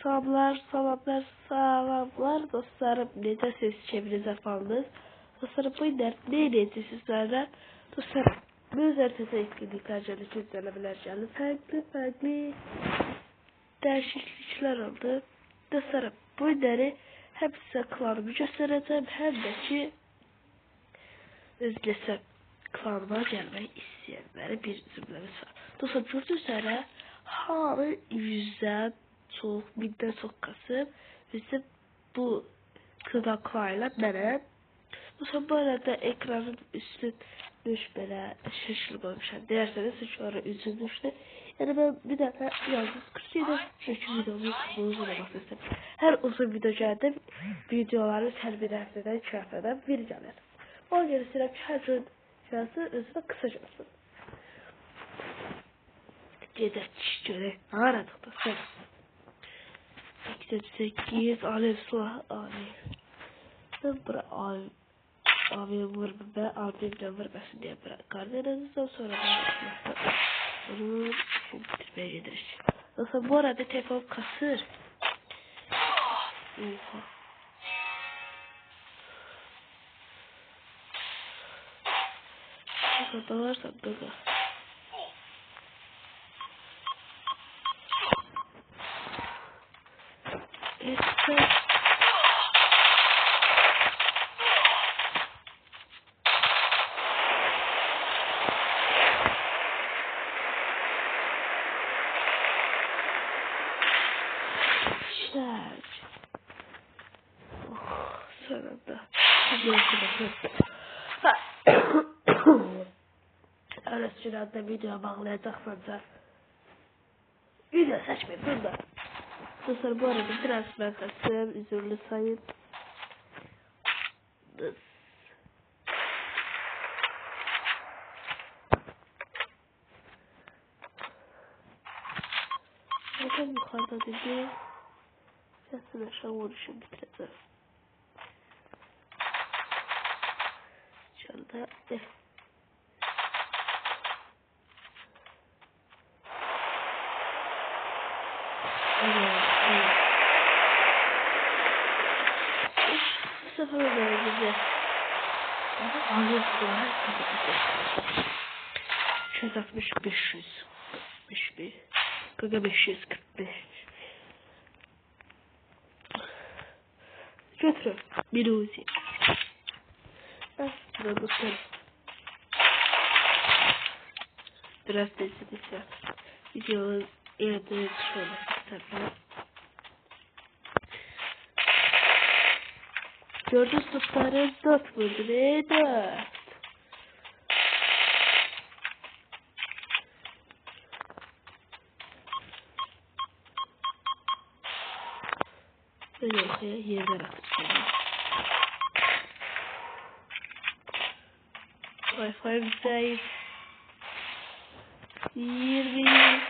Salamlar dostlarım. Necəsiniz? Çevrenize faldınız. Dostlarım bu günler ne edeceğiz sizlerden? Dostlarım bu üzerinde etkinlikler sizlerle bileceğim. Farklı değişiklikler oldu. Dostlarım bu günleri hem size klanımı göstereceğim hem de ki özlesem klanıma gelmeyi isteyenlere bir zümremiz var. Dostlarım gördüğünüz üzere hamı yüzden çok, binden çok kasıp bizim bu kızaklarla mənəm. Bu arada ekranın üstü böyle şaşırmamışam. Derseniz şu ara üzüm düştü. Yani ben bir defa yalnız 47 videomu uzun olması istedim. Her uzun video geldi. Videoları her bir haftadan 2 haftadan bir gelir. Ona göre istəyirəm ki, hər gün gəlsin, özünə qısa gəlsin. Gedək görək. Nə aradıqda sən? 88 alev silah alev. Ben bura alev vurma ve alevle vurmasın diye bırakardınızdan sonra bunu bitirmeye gideriz. Nasıl bu arada telefon kasır. Oha. Nasıl dalarsan gaga. İşte. Sonunda. Arasında video bağlayacaksanız video seçmeyin burada. Dostlar bu arada biraz ben kaçtım. Üzürlü sayın. Zaten yukarıda dedi. Zaten aşağı vuruşum bitireceğim. Şu anda bu sefer böyle bize alıyorlar. 260 500 500 Gaga 545 götürün bir uzi. Burada dostlarım biraz desidiyse videonun yerde şöyle tabii. Gördüğünüz dostlarım 4 vurdu ve 4. Böyle ortaya yerler atacağım. Wi-Fi zayıf. 20.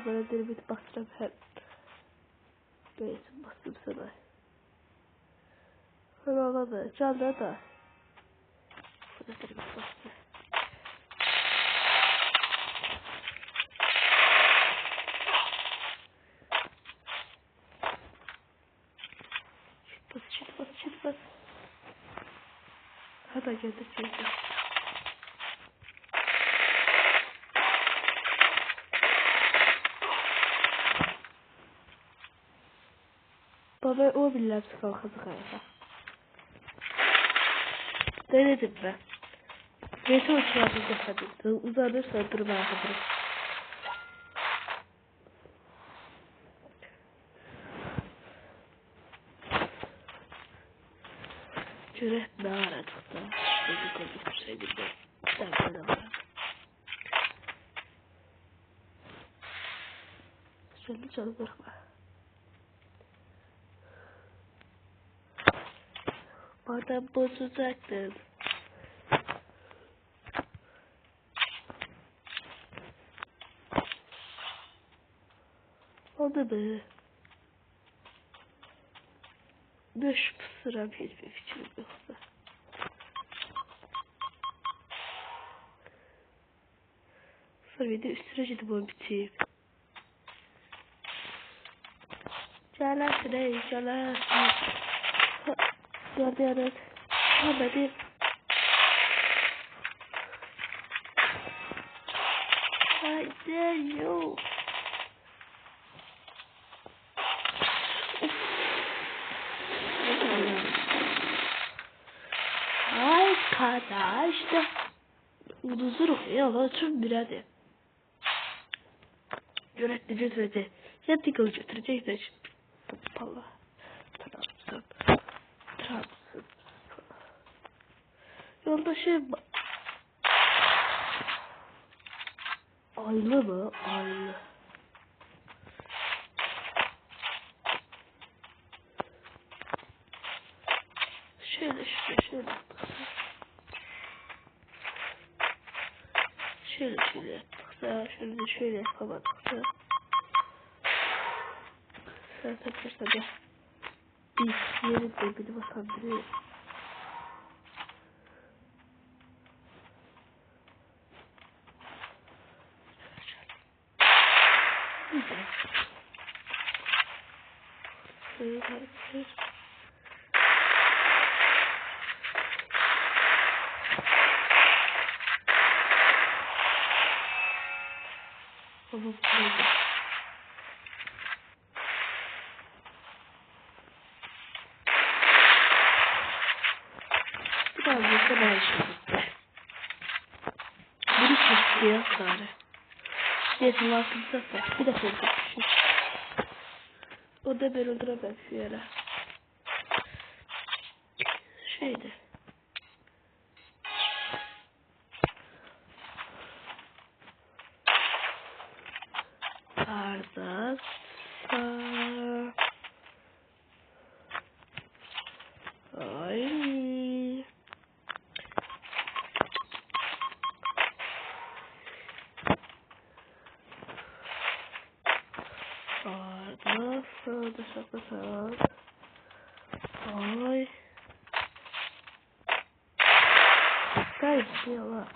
Böyle derbit bastırıp hep. Neyse bastım sana. Hıvala da, canlı da. Burada derbit bastı. Çıt bas. Hadi geldi şimdi. Baba o bile kalkadı galiba. Denedim ben. Neyse uçlarını defadım. Uzanırsa durmaya kadar. Göre ne aradık da. Şöyle konuşsaydık da. Ben böyle olarak. Şöyle canı bırakma. Madem bozacaktın. Oldu be. 5 sıra bir fikrim yoksa. Dostlar video üstüne gidip oyun biteyim. Gələrsiniz. Gördüyünüz Muhammed'in haydi yok. Arkadaşlar uduzuruk ya tüm birader. Yönetli götürecek. Ya tıkıl götürecek. Allah. Trabzon. Yoldaşım. Aylı mı? Aylı. Şöyle. Şöyle yaptık da şöyle yapamadık da. Zaten tabii bir yerinde biri bakandırıyor. Şöyle hareket. Ama böyle. Birazcık da ben şimdi. Bunu kesiyor sarı. Yetim altında sar. Bir defa öldürmüşüm. O da ben öldüremem şu yere. Şeydi. Arda sar. Ay. Arda sağda. Ay. Kaybediyorlar.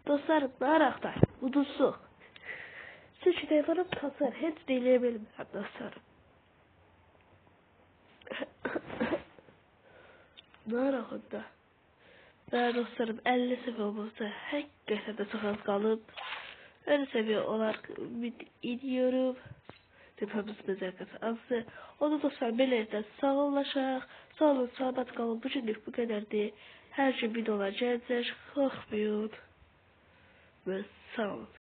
Dostlarım, naraklar, uduzsuq. Siz telefonum kasar, heç deyilə bilmirəm, dostlarım. Narakında. Və dostlarım, 50 səviyyə olmazsa, həqiqətən də çox az qalıb. 50 səviyyə olaraq ümid ediyorum. Tepemiz nəzərqəsi azdır. Onu dostlar, belədə sağollaşaq. Sağ olun, salamat qalın. Bugünlük bu qədərdir. Hər gün videolar gələcək. Qorxmayın. Və sağ olun.